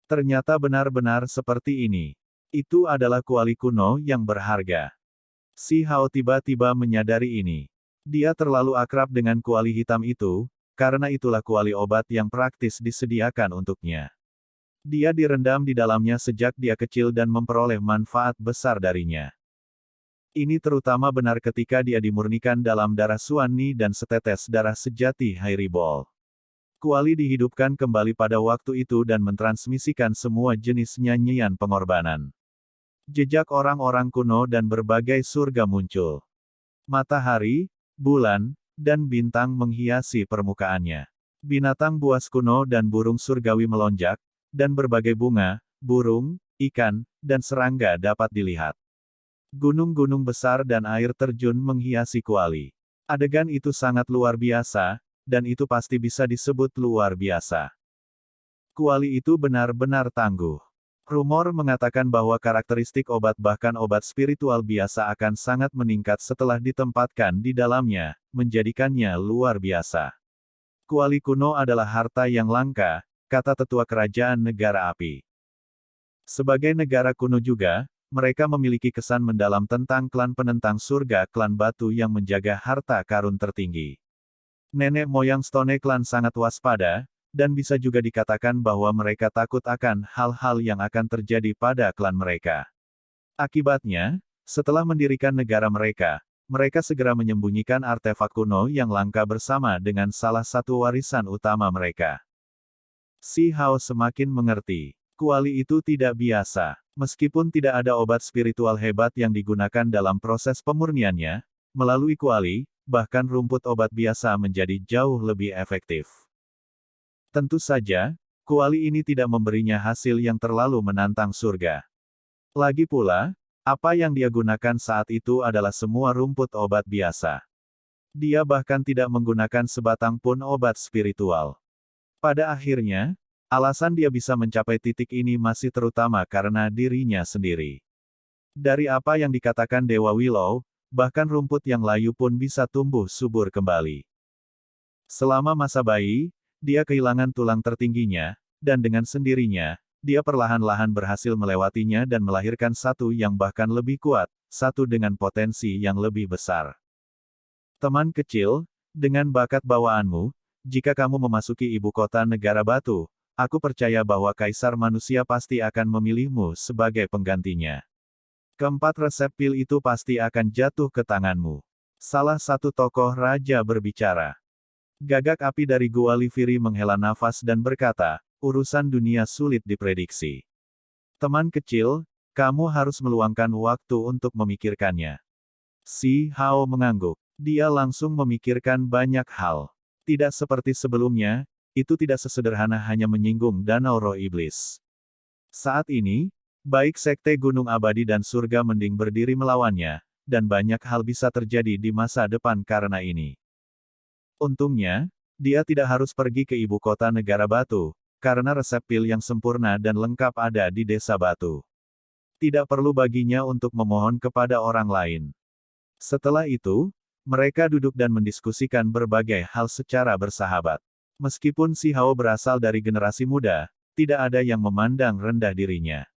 Ternyata benar-benar seperti ini. Itu adalah kuali kuno yang berharga. Si Hao tiba-tiba menyadari ini. Dia terlalu akrab dengan kuali hitam itu, karena itulah kuali obat yang praktis disediakan untuknya. Dia direndam di dalamnya sejak dia kecil dan memperoleh manfaat besar darinya. Ini terutama benar ketika dia dimurnikan dalam darah Suani dan setetes darah sejati Hairibol. Kuali dihidupkan kembali pada waktu itu dan mentransmisikan semua jenis nyanyian pengorbanan. Jejak orang-orang kuno dan berbagai surga muncul. Matahari, bulan, dan bintang menghiasi permukaannya. Binatang buas kuno dan burung surgawi melonjak, dan berbagai bunga, burung, ikan, dan serangga dapat dilihat. Gunung-gunung besar dan air terjun menghiasi kuali. Adegan itu sangat luar biasa, dan itu pasti bisa disebut luar biasa. Kuali itu benar-benar tangguh. Rumor mengatakan bahwa karakteristik obat bahkan obat spiritual biasa akan sangat meningkat setelah ditempatkan di dalamnya, menjadikannya luar biasa. Kuali kuno adalah harta yang langka, kata tetua kerajaan negara api. Sebagai negara kuno juga, mereka memiliki kesan mendalam tentang klan penentang surga klan batu yang menjaga harta karun tertinggi. Nenek moyang Stone Clan sangat waspada, dan bisa juga dikatakan bahwa mereka takut akan hal-hal yang akan terjadi pada klan mereka. Akibatnya, setelah mendirikan negara mereka, mereka segera menyembunyikan artefak kuno yang langka bersama dengan salah satu warisan utama mereka. Si Hao semakin mengerti. Kuali itu tidak biasa. Meskipun tidak ada obat spiritual hebat yang digunakan dalam proses pemurniannya, melalui kuali, bahkan rumput obat biasa menjadi jauh lebih efektif. Tentu saja, kuali ini tidak memberinya hasil yang terlalu menantang surga. Lagi pula, apa yang dia gunakan saat itu adalah semua rumput obat biasa. Dia bahkan tidak menggunakan sebatang pun obat spiritual. Pada akhirnya, alasan dia bisa mencapai titik ini masih terutama karena dirinya sendiri. Dari apa yang dikatakan Dewa Willow, bahkan rumput yang layu pun bisa tumbuh subur kembali. Selama masa bayi, dia kehilangan tulang tertingginya, dan dengan sendirinya, dia perlahan-lahan berhasil melewatinya dan melahirkan satu yang bahkan lebih kuat, satu dengan potensi yang lebih besar. Teman kecil, dengan bakat bawaanmu, jika kamu memasuki ibu kota negara batu, aku percaya bahwa Kaisar Manusia pasti akan memilihmu sebagai penggantinya. Keempat resep pil itu pasti akan jatuh ke tanganmu. Salah satu tokoh raja berbicara. Gagak api dari Gua Liviri menghela nafas dan berkata, urusan dunia sulit diprediksi. Teman kecil, kamu harus meluangkan waktu untuk memikirkannya. Si Hao mengangguk. Dia langsung memikirkan banyak hal. Tidak seperti sebelumnya, itu tidak sesederhana hanya menyinggung danau roh iblis. Saat ini, baik Sekte Gunung Abadi dan Surga Mending berdiri melawannya, dan banyak hal bisa terjadi di masa depan karena ini. Untungnya, dia tidak harus pergi ke ibu kota negara batu, karena resep pil yang sempurna dan lengkap ada di desa batu. Tidak perlu baginya untuk memohon kepada orang lain. Setelah itu, mereka duduk dan mendiskusikan berbagai hal secara bersahabat. Meskipun Si Hao berasal dari generasi muda, tidak ada yang memandang rendah dirinya.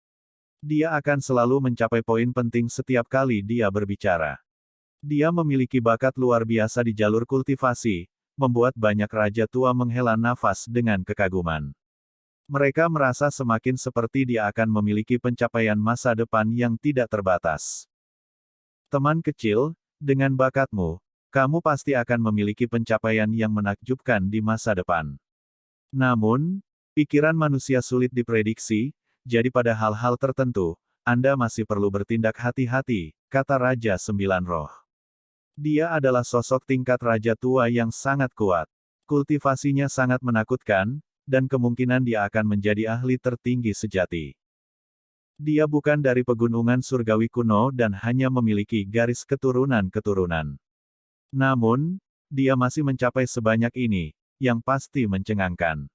Dia akan selalu mencapai poin penting setiap kali dia berbicara. Dia memiliki bakat luar biasa di jalur kultivasi, membuat banyak raja tua menghela nafas dengan kekaguman. Mereka merasa semakin seperti dia akan memiliki pencapaian masa depan yang tidak terbatas. Teman kecil, dengan bakatmu, kamu pasti akan memiliki pencapaian yang menakjubkan di masa depan. Namun, pikiran manusia sulit diprediksi, jadi pada hal-hal tertentu, Anda masih perlu bertindak hati-hati, kata Raja Sembilan Roh. Dia adalah sosok tingkat raja tua yang sangat kuat. Kultivasinya sangat menakutkan, dan kemungkinan dia akan menjadi ahli tertinggi sejati. Dia bukan dari pegunungan surgawi kuno dan hanya memiliki garis keturunan-keturunan. Namun, dia masih mencapai sebanyak ini, yang pasti mencengangkan.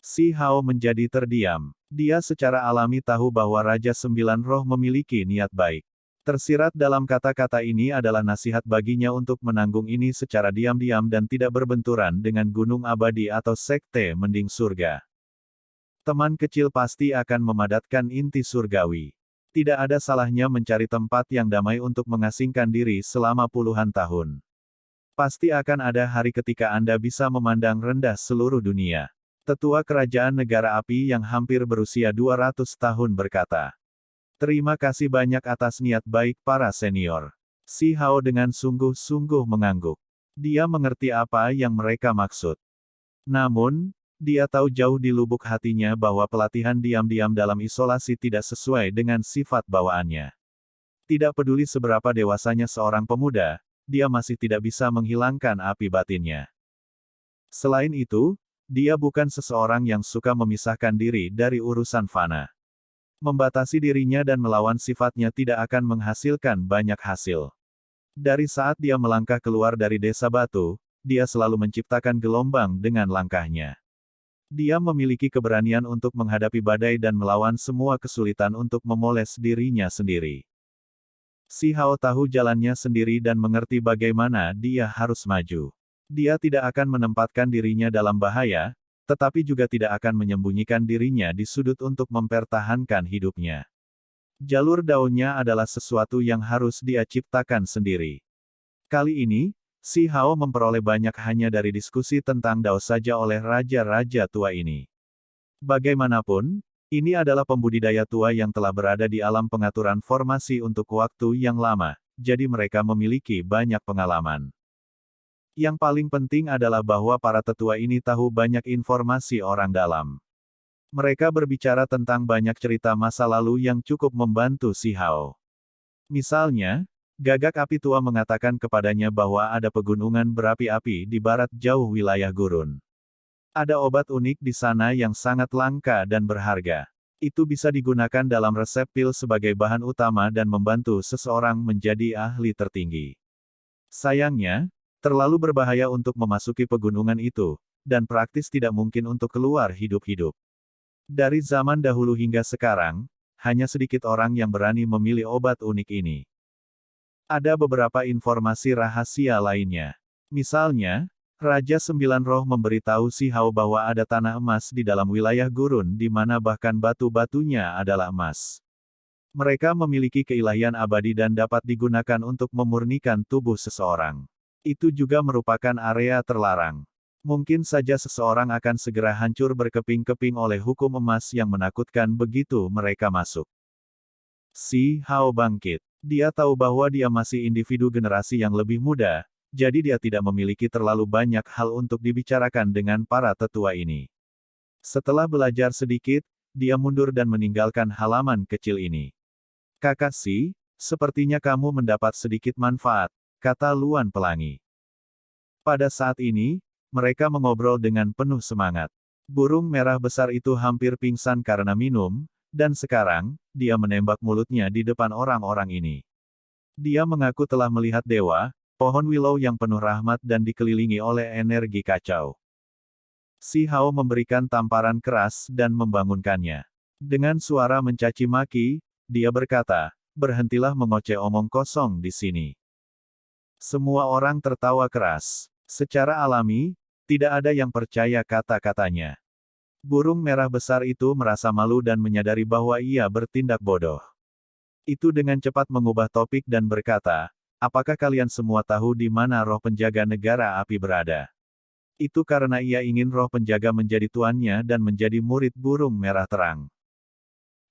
Si Hao menjadi terdiam. Dia secara alami tahu bahwa Raja Sembilan Roh memiliki niat baik. Tersirat dalam kata-kata ini adalah nasihat baginya untuk menanggung ini secara diam-diam dan tidak berbenturan dengan Gunung Abadi atau Sekte Mending Surga. Teman kecil pasti akan memadatkan inti surgawi. Tidak ada salahnya mencari tempat yang damai untuk mengasingkan diri selama puluhan tahun. Pasti akan ada hari ketika Anda bisa memandang rendah seluruh dunia. Tetua Kerajaan Negara Api yang hampir berusia 200 tahun berkata. Terima kasih banyak atas niat baik para senior. Si Hao dengan sungguh-sungguh mengangguk. Dia mengerti apa yang mereka maksud. Namun, dia tahu jauh di lubuk hatinya bahwa pelatihan diam-diam dalam isolasi tidak sesuai dengan sifat bawaannya. Tidak peduli seberapa dewasanya seorang pemuda, dia masih tidak bisa menghilangkan api batinnya. Selain itu, dia bukan seseorang yang suka memisahkan diri dari urusan fana. Membatasi dirinya dan melawan sifatnya tidak akan menghasilkan banyak hasil. Dari saat dia melangkah keluar dari desa batu, dia selalu menciptakan gelombang dengan langkahnya. Dia memiliki keberanian untuk menghadapi badai dan melawan semua kesulitan untuk memoles dirinya sendiri. Si Hao tahu jalannya sendiri dan mengerti bagaimana dia harus maju. Dia tidak akan menempatkan dirinya dalam bahaya, tetapi juga tidak akan menyembunyikan dirinya di sudut untuk mempertahankan hidupnya. Jalur daunnya adalah sesuatu yang harus dia ciptakan sendiri. Kali ini, Si Hao memperoleh banyak hanya dari diskusi tentang Dao saja oleh raja-raja tua ini. Bagaimanapun, ini adalah pembudidaya tua yang telah berada di alam pengaturan formasi untuk waktu yang lama, jadi mereka memiliki banyak pengalaman. Yang paling penting adalah bahwa para tetua ini tahu banyak informasi orang dalam. Mereka berbicara tentang banyak cerita masa lalu yang cukup membantu Si Hao. Misalnya, Gagak Api Tua mengatakan kepadanya bahwa ada pegunungan berapi-api di barat jauh wilayah gurun. Ada obat unik di sana yang sangat langka dan berharga. Itu bisa digunakan dalam resep pil sebagai bahan utama dan membantu seseorang menjadi ahli tertinggi. Sayangnya, terlalu berbahaya untuk memasuki pegunungan itu, dan praktis tidak mungkin untuk keluar hidup-hidup. Dari zaman dahulu hingga sekarang, hanya sedikit orang yang berani memilih obat unik ini. Ada beberapa informasi rahasia lainnya. Misalnya, Raja Sembilan Roh memberitahu Si Hao bahwa ada tanah emas di dalam wilayah gurun di mana bahkan batu-batunya adalah emas. Mereka memiliki keilahian abadi dan dapat digunakan untuk memurnikan tubuh seseorang. Itu juga merupakan area terlarang. Mungkin saja seseorang akan segera hancur berkeping-keping oleh hukum emas yang menakutkan begitu mereka masuk. Si Hao bangkit. Dia tahu bahwa dia masih individu generasi yang lebih muda, jadi dia tidak memiliki terlalu banyak hal untuk dibicarakan dengan para tetua ini. Setelah belajar sedikit, dia mundur dan meninggalkan halaman kecil ini. Kakak Si, sepertinya kamu mendapat sedikit manfaat, kata Luan Pelangi. Pada saat ini, mereka mengobrol dengan penuh semangat. Burung merah besar itu hampir pingsan karena minum, dan sekarang, dia menembak mulutnya di depan orang-orang ini. Dia mengaku telah melihat dewa, pohon willow yang penuh rahmat dan dikelilingi oleh energi kacau. Si Hao memberikan tamparan keras dan membangunkannya. Dengan suara mencaci maki, dia berkata, berhentilah mengoceh omong kosong di sini. Semua orang tertawa keras. Secara alami, tidak ada yang percaya kata-katanya. Burung merah besar itu merasa malu dan menyadari bahwa ia bertindak bodoh. Itu dengan cepat mengubah topik dan berkata, apakah kalian semua tahu di mana roh penjaga negara api berada? Itu karena ia ingin roh penjaga menjadi tuannya dan menjadi murid burung merah terang.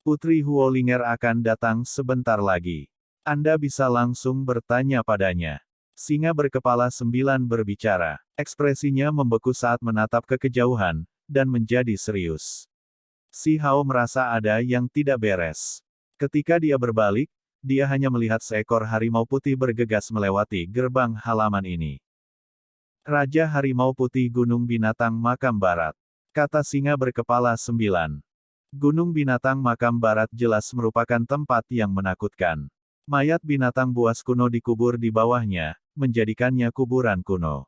Putri Huolinger akan datang sebentar lagi. Anda bisa langsung bertanya padanya. Singa berkepala 9 berbicara. Ekspresinya membeku saat menatap ke kejauhan, dan menjadi serius. Si Hao merasa ada yang tidak beres. Ketika dia berbalik, dia hanya melihat seekor harimau putih bergegas melewati gerbang halaman ini. Raja Harimau Putih Gunung Binatang Makam Barat. Kata singa berkepala 9. Gunung Binatang Makam Barat jelas merupakan tempat yang menakutkan. Mayat binatang buas kuno dikubur di bawahnya, menjadikannya kuburan kuno.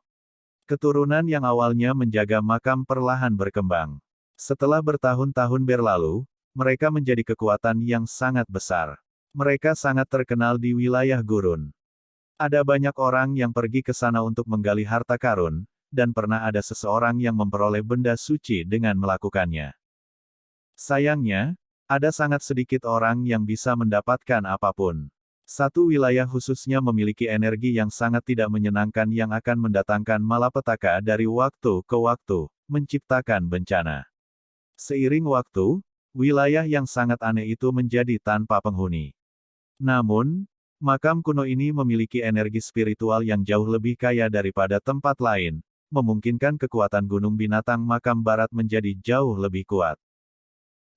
Keturunan yang awalnya menjaga makam perlahan berkembang. Setelah bertahun-tahun berlalu, mereka menjadi kekuatan yang sangat besar. Mereka sangat terkenal di wilayah gurun. Ada banyak orang yang pergi ke sana untuk menggali harta karun, dan pernah ada seseorang yang memperoleh benda suci dengan melakukannya. Sayangnya, ada sangat sedikit orang yang bisa mendapatkan apapun. Satu wilayah khususnya memiliki energi yang sangat tidak menyenangkan yang akan mendatangkan malapetaka dari waktu ke waktu, menciptakan bencana. Seiring waktu, wilayah yang sangat aneh itu menjadi tanpa penghuni. Namun, makam kuno ini memiliki energi spiritual yang jauh lebih kaya daripada tempat lain, memungkinkan kekuatan gunung binatang makam barat menjadi jauh lebih kuat.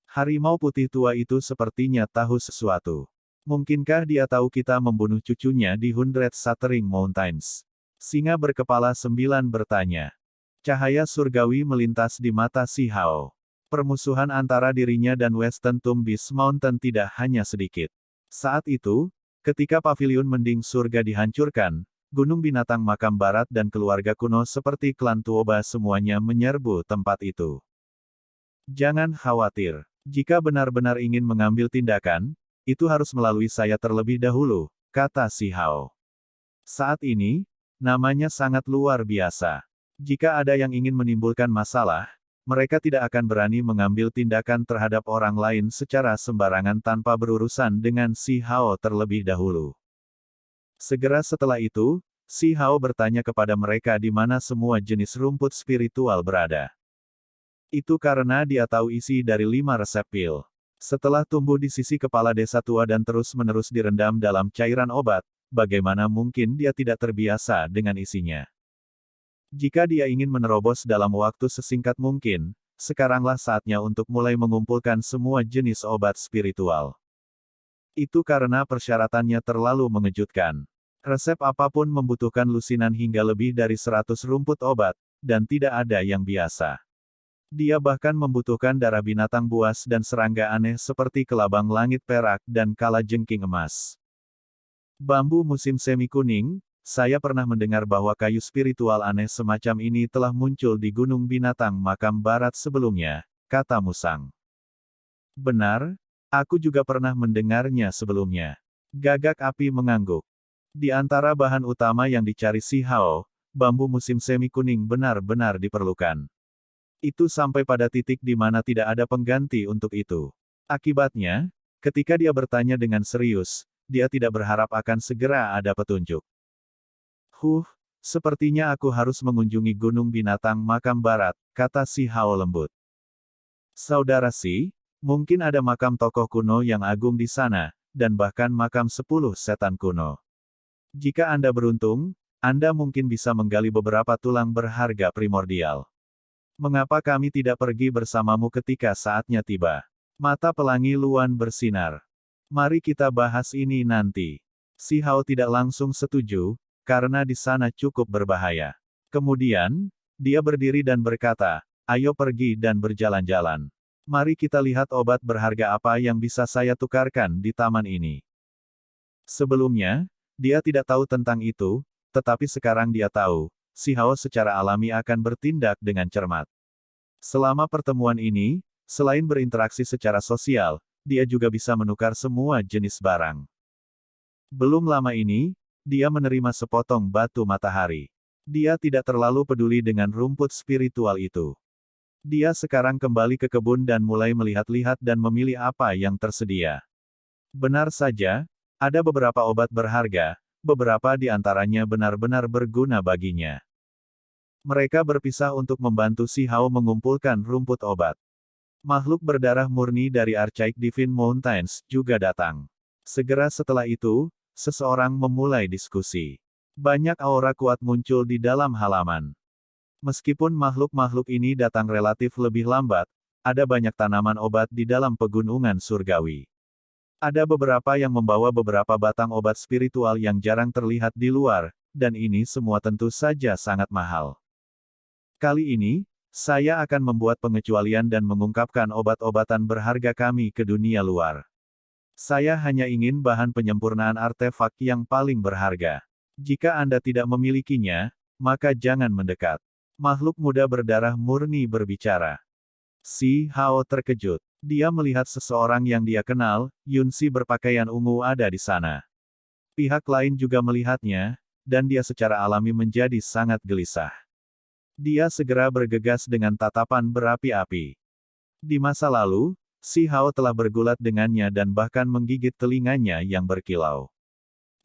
Harimau putih tua itu sepertinya tahu sesuatu. Mungkinkah dia tahu kita membunuh cucunya di Hundred Shattering Mountains? Singa berkepala 9 bertanya. Cahaya surgawi melintas di mata si Hao. Permusuhan antara dirinya dan Western Tomb Beast Mountain tidak hanya sedikit. Saat itu, ketika paviliun mending surga dihancurkan, gunung binatang makam barat dan keluarga kuno seperti klan Tuoba semuanya menyerbu tempat itu. Jangan khawatir. Jika benar-benar ingin mengambil tindakan, itu harus melalui saya terlebih dahulu, kata si Hao. Saat ini, namanya sangat luar biasa. Jika ada yang ingin menimbulkan masalah, mereka tidak akan berani mengambil tindakan terhadap orang lain secara sembarangan tanpa berurusan dengan si Hao terlebih dahulu. Segera setelah itu, si Hao bertanya kepada mereka di mana semua jenis rumput spiritual berada. Itu karena dia tahu isi dari 5 resep pil. Setelah tumbuh di sisi kepala desa tua dan terus-menerus direndam dalam cairan obat, bagaimana mungkin dia tidak terbiasa dengan isinya? Jika dia ingin menerobos dalam waktu sesingkat mungkin, sekaranglah saatnya untuk mulai mengumpulkan semua jenis obat spiritual. Itu karena persyaratannya terlalu mengejutkan. Resep apapun membutuhkan lusinan hingga lebih dari 100 rumput obat, dan tidak ada yang biasa. Dia bahkan membutuhkan darah binatang buas dan serangga aneh seperti kelabang langit perak dan kalajengking emas. Bambu musim semi kuning, saya pernah mendengar bahwa kayu spiritual aneh semacam ini telah muncul di gunung binatang makam barat sebelumnya, kata Musang. Benar, aku juga pernah mendengarnya sebelumnya. Gagak api mengangguk. Di antara bahan utama yang dicari si Hao, bambu musim semi kuning benar-benar diperlukan. Itu sampai pada titik di mana tidak ada pengganti untuk itu. Akibatnya, ketika dia bertanya dengan serius, dia tidak berharap akan segera ada petunjuk. Sepertinya aku harus mengunjungi gunung binatang makam barat, kata si Hao lembut. Saudara Si, mungkin ada makam tokoh kuno yang agung di sana, dan bahkan makam 10 setan kuno. Jika Anda beruntung, Anda mungkin bisa menggali beberapa tulang berharga primordial. Mengapa kami tidak pergi bersamamu ketika saatnya tiba? Mata pelangi Luan bersinar. Mari kita bahas ini nanti. Si Hao tidak langsung setuju, karena di sana cukup berbahaya. Kemudian, dia berdiri dan berkata, ayo pergi dan berjalan-jalan. Mari kita lihat obat berharga apa yang bisa saya tukarkan di taman ini. Sebelumnya, dia tidak tahu tentang itu, tetapi sekarang dia tahu. Si Hao secara alami akan bertindak dengan cermat. Selama pertemuan ini, selain berinteraksi secara sosial, dia juga bisa menukar semua jenis barang. Belum lama ini, dia menerima sepotong batu matahari. Dia tidak terlalu peduli dengan rumput spiritual itu. Dia sekarang kembali ke kebun dan mulai melihat-lihat dan memilih apa yang tersedia. Benar saja, ada beberapa obat berharga, beberapa di antaranya benar-benar berguna baginya. Mereka berpisah untuk membantu si Hao mengumpulkan rumput obat. Makhluk berdarah murni dari Archaic Divine Mountains juga datang. Segera setelah itu, seseorang memulai diskusi. Banyak aura kuat muncul di dalam halaman. Meskipun makhluk-makhluk ini datang relatif lebih lambat, ada banyak tanaman obat di dalam pegunungan surgawi. Ada beberapa yang membawa beberapa batang obat spiritual yang jarang terlihat di luar, dan ini semua tentu saja sangat mahal. Kali ini, saya akan membuat pengecualian dan mengungkapkan obat-obatan berharga kami ke dunia luar. Saya hanya ingin bahan penyempurnaan artefak yang paling berharga. Jika Anda tidak memilikinya, maka jangan mendekat. Makhluk muda berdarah murni berbicara. Si Hao terkejut. Dia melihat seseorang yang dia kenal, Yunsi berpakaian ungu ada di sana. Pihak lain juga melihatnya, dan dia secara alami menjadi sangat gelisah. Dia segera bergegas dengan tatapan berapi-api. Di masa lalu, si Hao telah bergulat dengannya dan bahkan menggigit telinganya yang berkilau.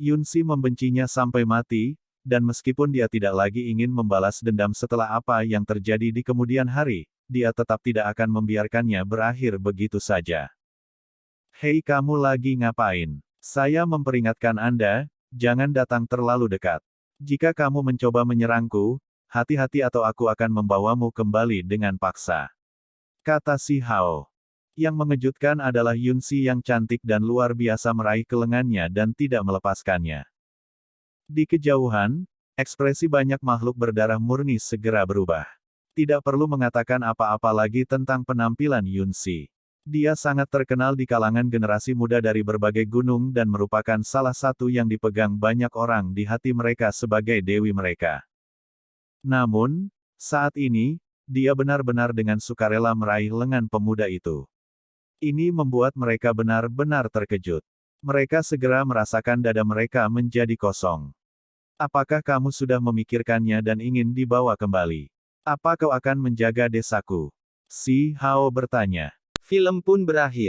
Yunsi membencinya sampai mati, dan meskipun dia tidak lagi ingin membalas dendam setelah apa yang terjadi di kemudian hari, dia tetap tidak akan membiarkannya berakhir begitu saja. Hei, kamu lagi ngapain? Saya memperingatkan Anda, jangan datang terlalu dekat. Jika kamu mencoba menyerangku, hati-hati atau aku akan membawamu kembali dengan paksa. Kata si Hao. Yang mengejutkan adalah Yunsi yang cantik dan luar biasa meraih kelengannya dan tidak melepaskannya. Di kejauhan, ekspresi banyak makhluk berdarah murni segera berubah. Tidak perlu mengatakan apa-apa lagi tentang penampilan Yunsi. Dia sangat terkenal di kalangan generasi muda dari berbagai gunung dan merupakan salah satu yang dipegang banyak orang di hati mereka sebagai dewi mereka. Namun, saat ini, dia benar-benar dengan sukarela meraih lengan pemuda itu. Ini membuat mereka benar-benar terkejut. Mereka segera merasakan dada mereka menjadi kosong. Apakah kamu sudah memikirkannya dan ingin dibawa kembali? Apa kau akan menjaga desaku? Si Hao bertanya. Film pun berakhir.